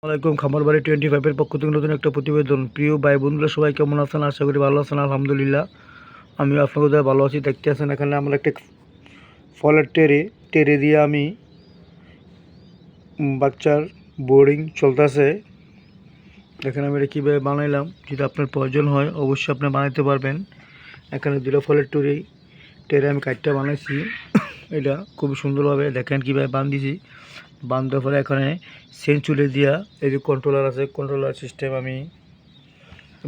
আসসালামাইকুম খামার বাড়ি 25 পক্ষ থেকে নতুন একটা প্রতিবেদন। প্রিয় ভাই বন্ধুরা সবাই কেমন আছেন? আশা করি ভালো আছেন। আলহামদুলিল্লাহ আমি আপনাদের দ্বারা ভালো আছি। দেখতে আছেন এখানে আমরা একটা ফলের টেরে দিয়ে আমি বাচ্চার বোর্ডিং চলতেছে। দেখেন আমি এটা কীভাবে বানাইলাম। যদি আপনার প্রয়োজন হয় অবশ্যই আপনি বানাইতে পারবেন। এখানে দুটো ফলের টেরে আমি কাঠটা বানাইছি। এটা খুব সুন্দরভাবে দেখেন কীভাবে বান্ধিছি। বান্ধার পরে এখানে সেঞ্চুরি দিয়া এই যে কন্ট্রোলার আছে, কন্ট্রোলার সিস্টেম আমি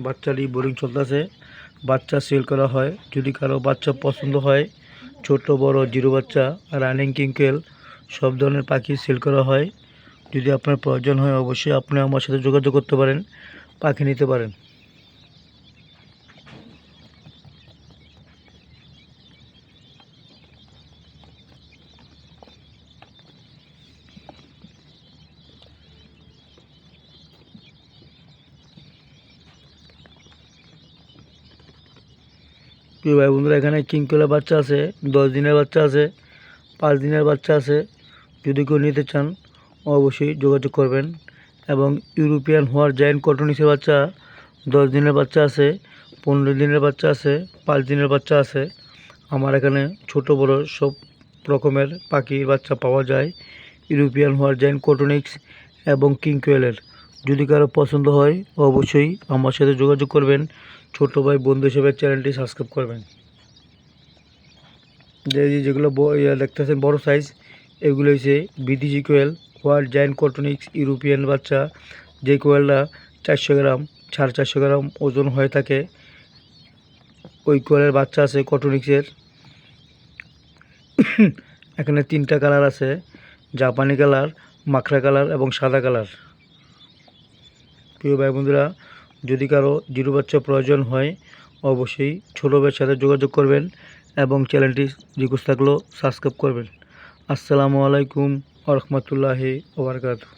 বাচ্চারই বোর্ডিং চলতেছে। বাচ্চা সেল করা হয়। যদি কারো বাচ্চা পছন্দ হয়, ছোট বড় জিরো বাচ্চা, রানিং কিংকেল সব ধরনের পাখি সেল করা হয়। যদি আপনার প্রয়োজন হয় অবশ্যই আপনি আমার সাথে যোগাযোগ করতে পারেন, পাখি নিতে পারেন। প্রিয় ভাই বন্ধুরা এখানে কিংকেলের বাচ্চা আছে, 10 দিনের বাচ্চা আছে, 5 দিনের বাচ্চা আছে। যদি কেউ নিতে চান অবশ্যই যোগাযোগ করবেন। এবং ইউরোপিয়ান হোয়াইট জায়ান্ট কটনিসের বাচ্চা 10 দিনের বাচ্চা আছে, 15 দিনের বাচ্চা আছে, 5 দিনের বাচ্চা আছে। আমার এখানে ছোট বড় সব রকমের পাখির বাচ্চা পাওয়া যায়। ইউরোপিয়ান হোয়াইট জায়ান্ট কটনিক্স এবং কিংকোয়েলের যদি কারো পছন্দ হয় অবশ্যই আমার সাথে যোগাযোগ করবেন। ছোট ভাই বন্ধু হিসেবে চ্যানেলটি সাবস্ক্রাইব করবেন। যেগুলো দেখতেছেন বড় সাইজ, এগুলো হচ্ছে বিদেশি কোয়েল হোয়াইট জায়ান্ট কটনিক্স ইউরোপিয়ান বাচ্চা। যে কোয়েলটা 400 গ্রাম 450 গ্রাম ওজন হয়ে থাকে, ওই কোয়েলের বাচ্চা আছে কটনিক্সের। এখানে 3টা কালার আছে, জাপানি কালার, মাখরা কালার এবং সাদা কালার। প্রিয় ভাই বন্ধুরা যদি কারো জিরো বাচ্চা প্রয়োজন হয় অবশ্যই ছোটো ভাইয়ের সাথে যোগাযোগ করবেন এবং চ্যানেলটি রিকোয়েস্ট থাকলেও সাবস্ক্রাইব করবেন। আসসালামু আলাইকুম ওয়া রাহমাতুল্লাহি ওয়া বারাকাতুহু।